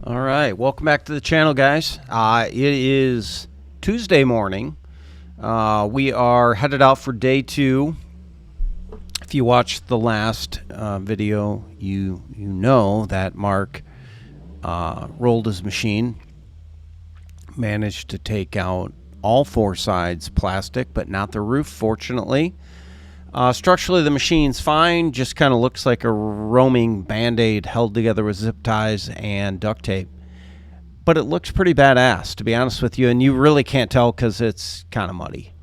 All right, welcome back to the channel, guys. It is Tuesday morning. We are headed out for day 2. If you watched the last video, you know that Mark rolled his machine, managed to take out all 4 sides plastic, but not the roof, fortunately. Structurally, the machine's fine, just kind of looks like a roaming Band-Aid held together with zip ties and duct tape. But it looks pretty badass, to be honest with you, and you really can't tell because it's kind of muddy.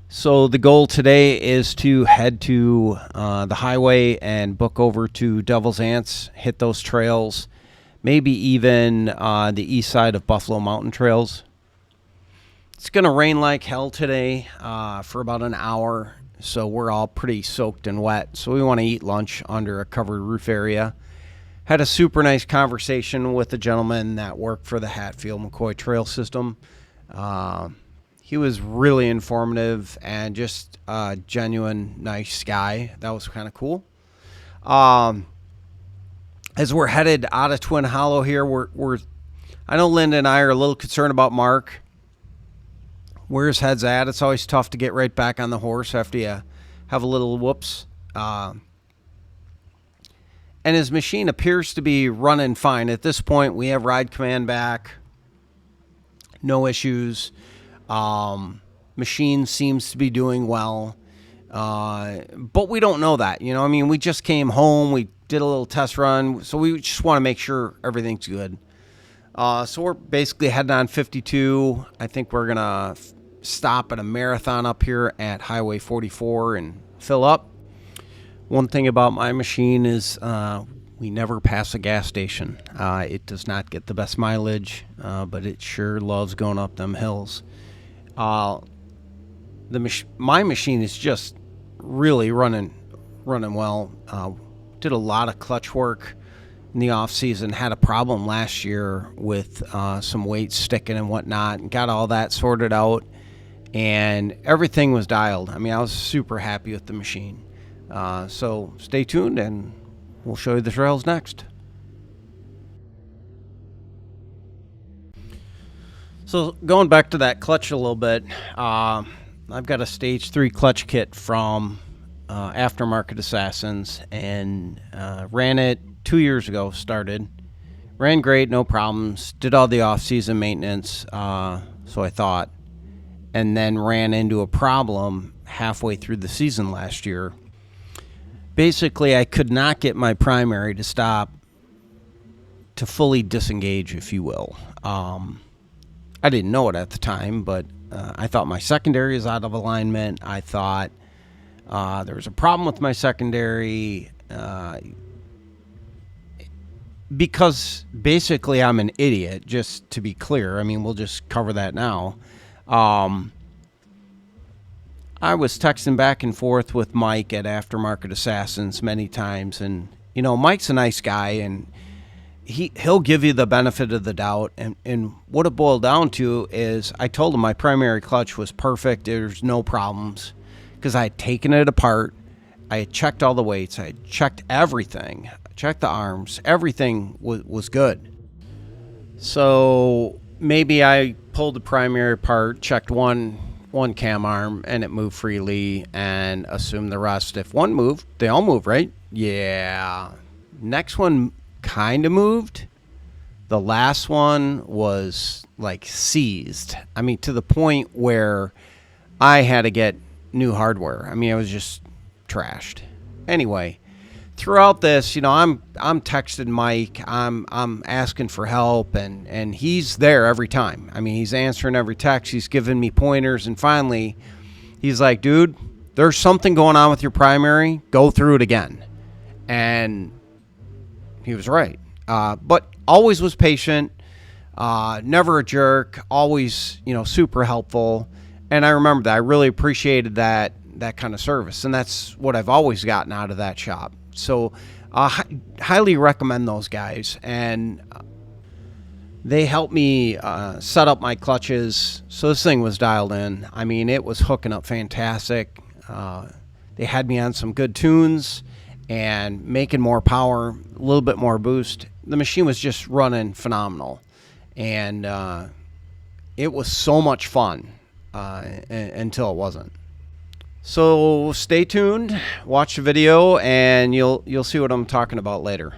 So the goal today is to head to the highway and book over to Devil's Ants, hit those trails, maybe even the east side of Buffalo Mountain Trails. It's going to rain like hell today for about an hour. So we're all pretty soaked and wet. So we want to eat lunch under a covered roof area. Had a super nice conversation with a gentleman that worked for the Hatfield-McCoy Trail System. He was really informative and just a genuine nice guy. That was kind of cool. As we're headed out of Twin Hollow here, I know Linda and I are a little concerned about Mark. Where his head's at. It's always tough to get right back on the horse after you have a little whoops. And his machine appears to be running fine. At this point, we have ride command back. No issues. Machine seems to be doing well. But we don't know that. I mean, we just came home. We did a little test run. So we just want to make sure everything's good. So we're basically heading on 52. I think we're going to stop at a marathon up here at Highway 44 and fill up. One thing about my machine is we never pass a gas station. It does not get the best mileage, but it sure loves going up them hills. My machine is just really running well. Did a lot of clutch work in the off season. Had a problem last year with some weights sticking and whatnot, and got all that sorted out, and everything was dialed. I mean, I was super happy with the machine. So stay tuned and we'll show you the trails next. So going back to that clutch a little bit, I've got a stage 3 clutch kit from Aftermarket Assassins, and ran it 2 years ago. Started, ran great, no problems, did all the off-season maintenance, so I thought, and then ran into a problem halfway through the season last year. Basically, I could not get my primary to stop, to fully disengage, if you will. I didn't know it at the time, but I thought my secondary is out of alignment. I thought there was a problem with my secondary, because basically I'm an idiot, just to be clear. I mean, we'll just cover that now. I was texting back and forth with Mike at Aftermarket Assassins many times, and Mike's a nice guy, and he'll give you the benefit of the doubt. And what it boiled down to is I told him my primary clutch was perfect. There's no problems, because I had taken it apart. I had checked all the weights. I had checked everything. I checked the arms. Everything was good. So maybe I pulled the primary apart, checked one cam arm, and it moved freely, and assumed the rest. If one moved, they all move, right? Yeah. Next one kind of moved. The last one was like seized. I mean, to the point where I had to get new hardware. I mean, I was just trashed. Anyway, throughout this, I'm texting Mike. I'm asking for help, and he's there every time. I mean, he's answering every text. He's giving me pointers, and finally, he's like, "Dude, there's something going on with your primary. Go through it again." And he was right. But always was patient. Never a jerk. Always, super helpful. And I remember that. I really appreciated that kind of service, and that's what I've always gotten out of that shop. So highly recommend those guys, and they helped me set up my clutches, so this thing was dialed in. I mean, it was hooking up fantastic. They had me on some good tunes, and making more power, a little bit more boost. The machine was just running phenomenal, and it was so much fun until it wasn't. So stay tuned, watch the video, and you'll see what I'm talking about later.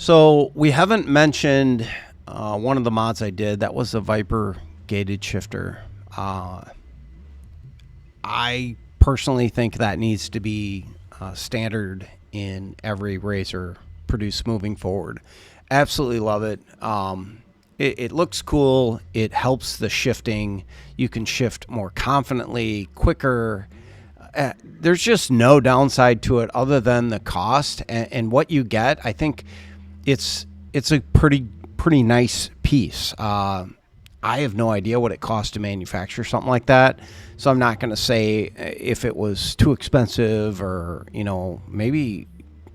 So we haven't mentioned one of the mods I did. That was the Viper gated shifter. I personally think that needs to be standard in every RZR produced moving forward. Absolutely love it. It looks cool. It helps the shifting. You can shift more confidently, quicker. There's just no downside to it other than the cost and what you get. I think it's a pretty nice piece. I have no idea what it costs to manufacture something like that, so I'm not going to say if it was too expensive or maybe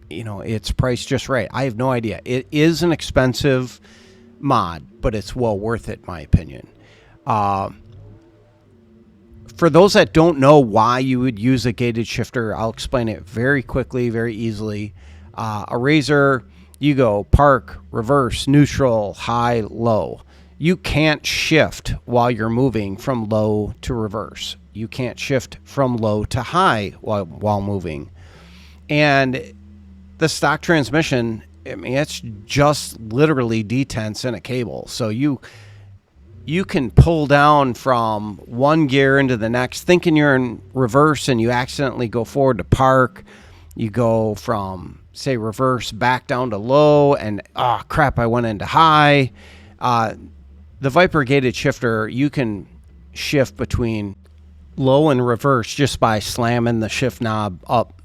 it's priced just right. I have no idea. It is an expensive mod, but it's well worth it in my opinion. For those that don't know why you would use a gated shifter, I'll explain it very quickly, very easily. A RZR, you go park, reverse, neutral, high, low. You can't shift while you're moving from low to reverse. You can't shift from low to high while moving. And the stock transmission, I mean, it's just literally detents in a cable. So you can pull down from one gear into the next, thinking you're in reverse, and you accidentally go forward to park. You go from, say, reverse back down to low, and oh crap, I went into high. The Viper gated shifter, you can shift between low and reverse just by slamming the shift knob up.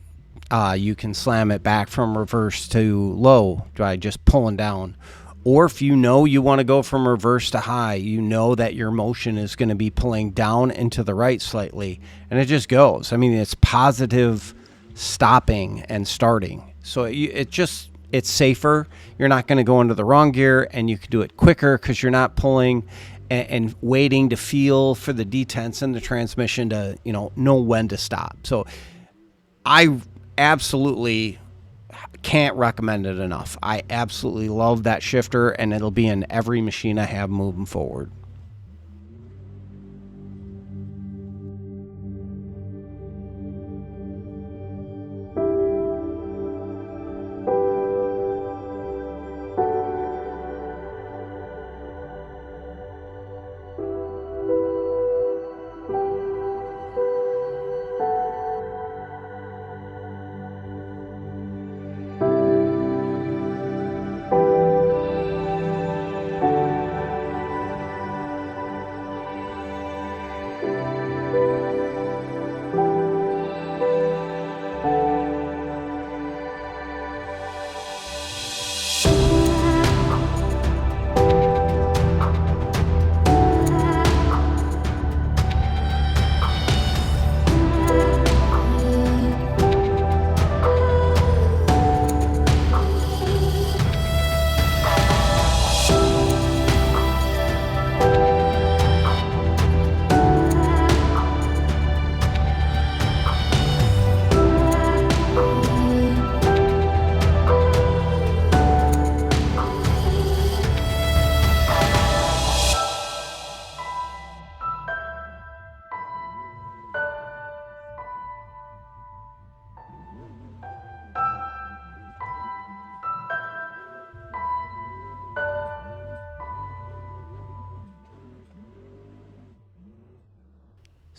You can slam it back from reverse to low by just pulling down. Or if you want to go from reverse to high, you know that your motion is going to be pulling down and to the right slightly, and it just goes. I mean, it's positive stopping and starting. So it's safer. You're not going to go into the wrong gear, and you can do it quicker because you're not pulling and waiting to feel for the detents in the transmission to know when to stop. So I absolutely can't recommend it enough. I absolutely love that shifter, and it'll be in every machine I have moving forward.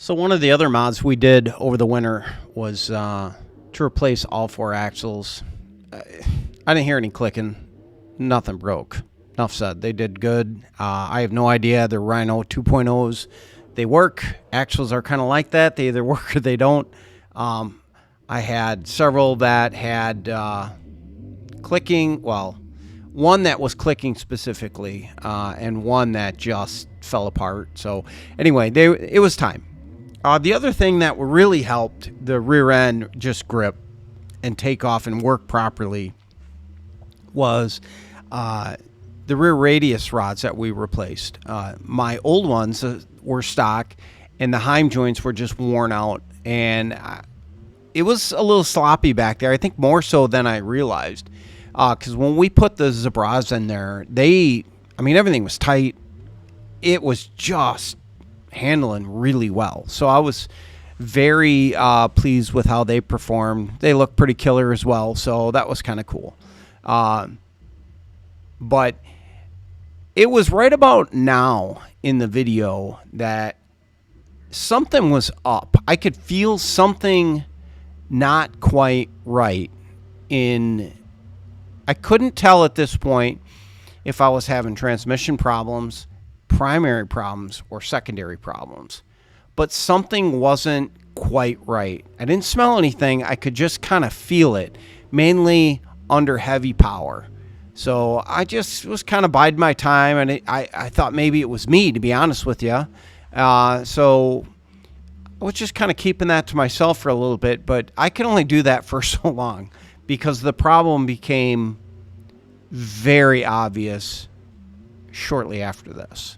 So one of the other mods we did over the winter was to replace all 4 axles. I didn't hear any clicking. Nothing broke. Enough said. They did good. I have no idea. The Rhino 2.0s, they work. Axles are kind of like that. They either work or they don't. I had several that had clicking. Well, one that was clicking specifically, and one that just fell apart. So anyway, it was time. The other thing that really helped the rear end just grip and take off and work properly was the rear radius rods that we replaced. My old ones were stock, and the Heim joints were just worn out, and it was a little sloppy back there. I think more so than I realized, because when we put the Zebras in there, everything was tight. It was just handling really well. So I was very pleased with how they performed. They look pretty killer as well, so that was kind of cool. But it was right about now in the video that something was up. I could feel something not quite right. I couldn't tell at this point if I was having transmission problems, primary problems, or secondary problems. But something wasn't quite right. I didn't smell anything. I could just kind of feel it, mainly under heavy power. So I just was kind of biding my time, and I thought maybe it was me, to be honest with you. So I was just kind of keeping that to myself for a little bit, but I could only do that for so long because the problem became very obvious shortly after this.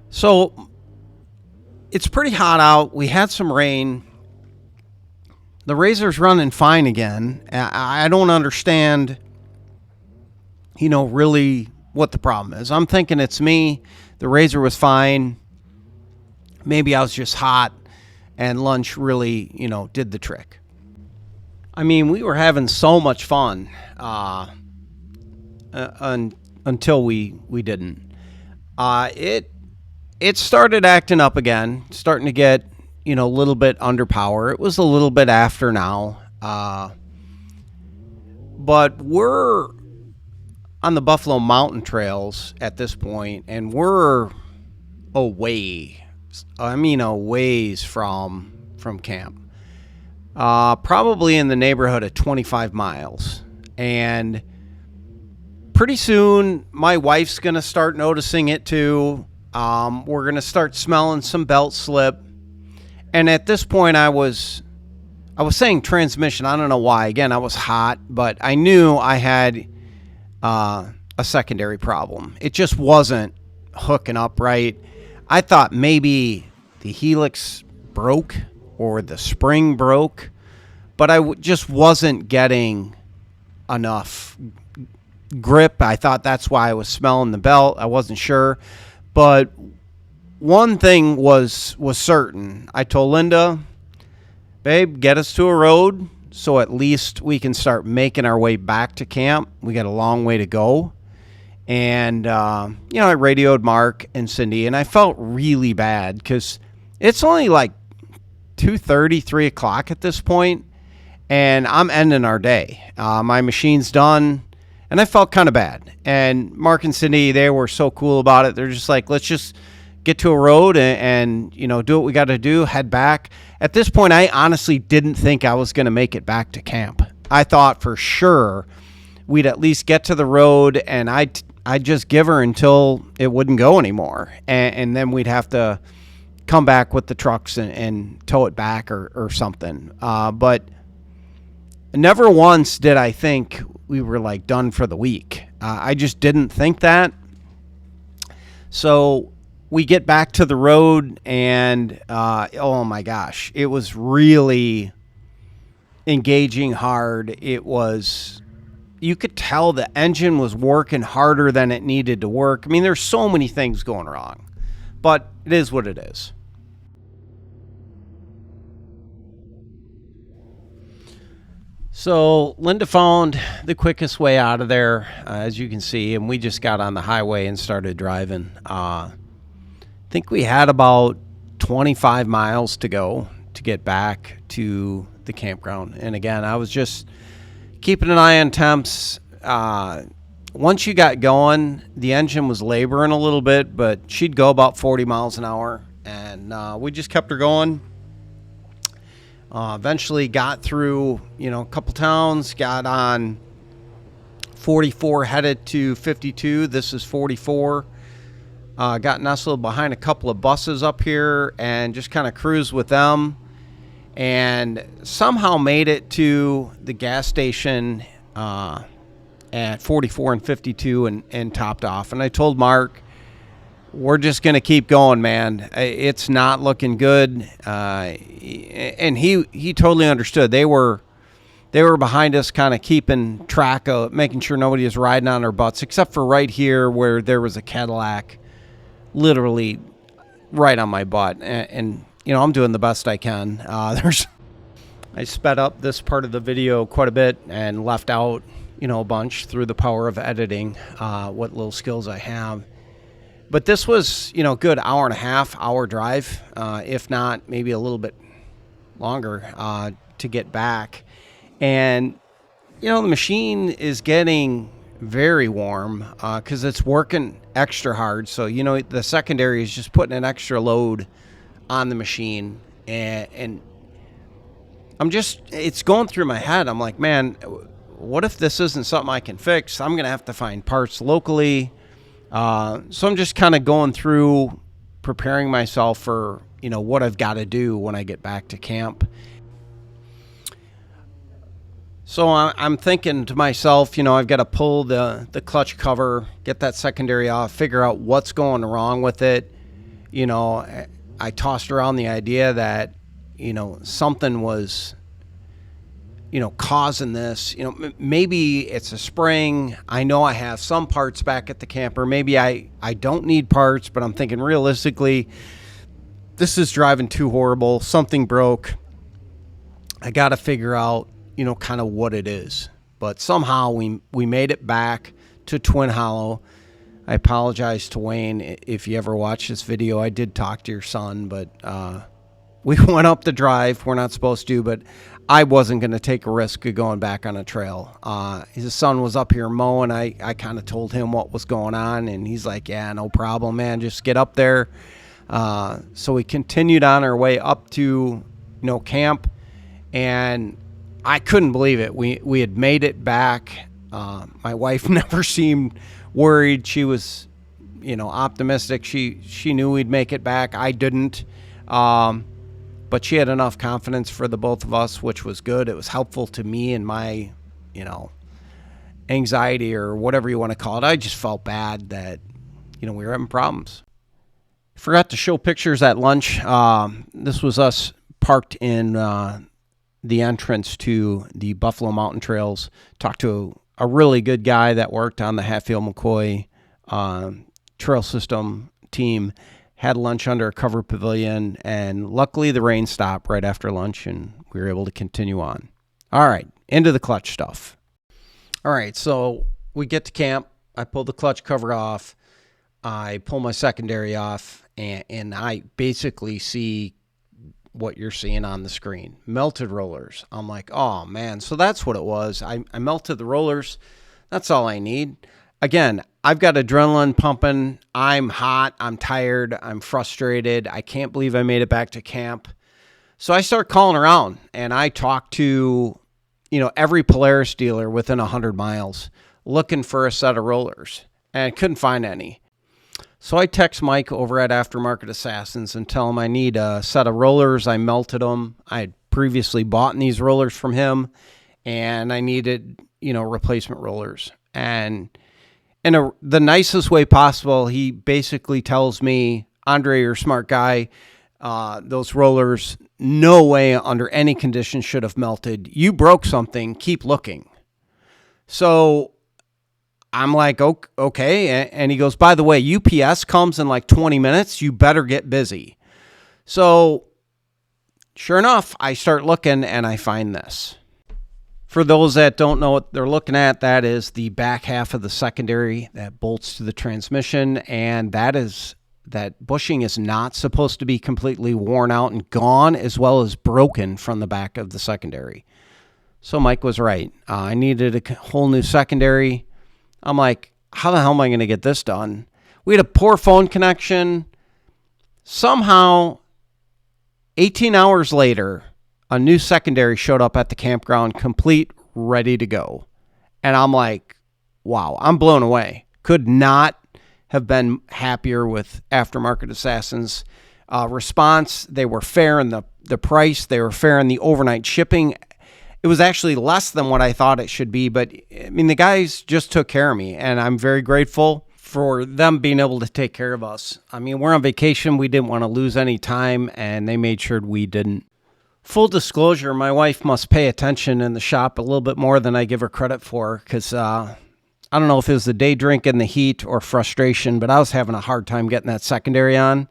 So it's pretty hot out. We had some rain. The RZR's running fine again. I don't understand, really what the problem is. I'm thinking it's me. The RZR was fine. Maybe I was just hot, and lunch really, did the trick. I mean, we were having so much fun until we didn't. It started acting up again, starting to get, a little bit under power. It was a little bit after now. But we're on the Buffalo Mountain Trails at this point, and we're a ways from camp. Probably in the neighborhood of 25 miles. And pretty soon, my wife's going to start noticing it too. We're going to start smelling some belt slip. And at this point, I was saying transmission. I don't know why. Again, I was hot, but I knew I had a secondary problem. It just wasn't hooking up right. I thought maybe the helix broke or the spring broke, but I just wasn't getting enough grip. I thought that's why I was smelling the belt. I wasn't sure. But one thing was certain. I told Linda, babe, get us to a road so at least we can start making our way back to camp. We got a long way to go. And, I radioed Mark and Cindy, and I felt really bad because it's only like 2:30, 3 o'clock at this point, and I'm ending our day. My machine's done, And I felt kind of bad. And Mark and Cindy, they were so cool about it. They're just like, let's just get to a road and do what we got to do, head back. At this point, I honestly didn't think I was going to make it back to camp. I thought for sure we'd at least get to the road, and I'd just give her until it wouldn't go anymore. And then we'd have to come back with the trucks and tow it back or something. But never once did I think we were like done for the week. I just didn't think that. So we get back to the road, and oh my gosh, it was really engaging hard. It was, you could tell the engine was working harder than it needed to work. I mean, there's so many things going wrong, but it is what it is. So Linda found the quickest way out of there, as you can see, and we just got on the highway and started driving. I think we had about 25 miles to go to get back to the campground. And again, I was just keeping an eye on temps. Once you got going, the engine was laboring a little bit, but she'd go about 40 miles an hour, and we just kept her going. Eventually got through, a couple towns, got on 44, headed to 52. This is 44. Got nestled behind a couple of buses up here and just kind of cruised with them, and somehow made it to the gas station at 44 and 52 and topped off. And I told Mark, we're just going to keep going, man. It's not looking good. And he totally understood. They were behind us, kind of keeping track of making sure nobody was riding on our butts, except for right here where there was a Cadillac literally right on my butt. And I'm doing the best I can. I sped up this part of the video quite a bit and left out, a bunch through the power of editing, what little skills I have. But this was, good hour and a half, hour drive, if not maybe a little bit longer to get back. And, the machine is getting very warm because it's working extra hard. So, the secondary is just putting an extra load on the machine. And it's going through my head. I'm like, man, what if this isn't something I can fix? I'm going to have to find parts locally. So I'm just kind of going through preparing myself for, what I've got to do when I get back to camp. So I'm thinking to myself, I've got to pull the clutch cover, get that secondary off, figure out what's going wrong with it. I tossed around the idea that, something was, causing this. Maybe it's a spring. I know I have some parts back at the camper. Maybe I don't need parts, but I'm thinking realistically, this is driving too horrible. Something broke. I got to figure out, kind of what it is. But somehow we made it back to Twin Hollow. I apologize to Wayne if you ever watch this video. I did talk to your son, but we went up the drive. We're not supposed to, but I wasn't going to take a risk of going back on a trail. His son was up here mowing. I kind of told him what was going on, and he's like, yeah, no problem, man. Just get up there. So we continued on our way up to, camp, and I couldn't believe it. We had made it back. My wife never seemed worried. She was, optimistic. She knew we'd make it back. I didn't. But she had enough confidence for the both of us, which was good. It was helpful to me and my, anxiety or whatever you want to call it. I just felt bad that, we were having problems. Forgot to show pictures at lunch. This was us parked in the entrance to the Buffalo Mountain Trails. Talked to a really good guy that worked on the Hatfield-McCoy trail system team. Had lunch under a covered pavilion, and luckily the rain stopped right after lunch, and we were able to continue on. All right, into the clutch stuff. All right, so we get to camp. I pull the clutch cover off. I pull my secondary off, and I basically see what you're seeing on the screen. Melted rollers. I'm like, oh, man. So that's what it was. I melted the rollers. That's all I need. Again, I've got adrenaline pumping. I'm hot. I'm tired. I'm frustrated. I can't believe I made it back to camp. So I start calling around, and I talk to, every Polaris dealer within 100 miles looking for a set of rollers, and couldn't find any. So I text Mike over at Aftermarket Assassins and tell him I need a set of rollers. I melted them. I had previously bought these rollers from him, and I needed, replacement rollers. And in the nicest way possible, he basically tells me, Andre, you're a smart guy. Those rollers, no way under any conditions should have melted. You broke something. Keep looking. So I'm like, okay. And he goes, by the way, UPS comes in like 20 minutes. You better get busy. So sure enough, I start looking and I find this. For those that don't know what they're looking at, that is the back half of the secondary that bolts to the transmission. And that bushing is not supposed to be completely worn out and gone, as well as broken from the back of the secondary. So Mike was right. I needed a whole new secondary. I'm like, how the hell am I going to get this done? We had a poor phone connection. Somehow, 18 hours later, a new secondary showed up at the campground, complete, ready to go. And I'm like, wow, I'm blown away. Could not have been happier with Aftermarket Assassins' response. They were fair in the price. They were fair in the overnight shipping. It was actually less than what I thought it should be, but I mean, the guys just took care of me, and I'm very grateful for them being able to take care of us. I mean, we're on vacation. We didn't want to lose any time, and they made sure we didn't. Full disclosure, my wife must pay attention in the shop a little bit more than I give her credit for, because I don't know if it was the day drink and the heat or frustration, but I was having a hard time getting that secondary on.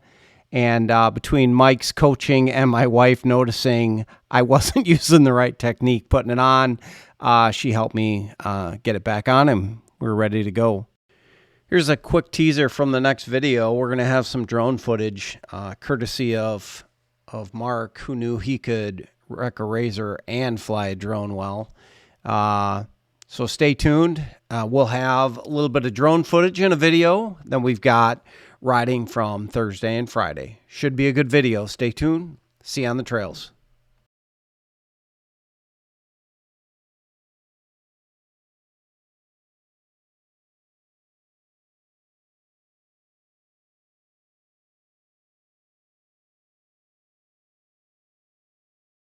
And between Mike's coaching and my wife noticing I wasn't using the right technique putting it on, she helped me get it back on, and we're ready to go. Here's a quick teaser from the next video. We're going to have some drone footage, courtesy of Mark, who knew he could wreck a Razor and fly a drone well. So stay tuned. We'll have a little bit of drone footage in a video. Then we've got riding from Thursday and Friday. Should be a good video. Stay tuned. See you on the trails.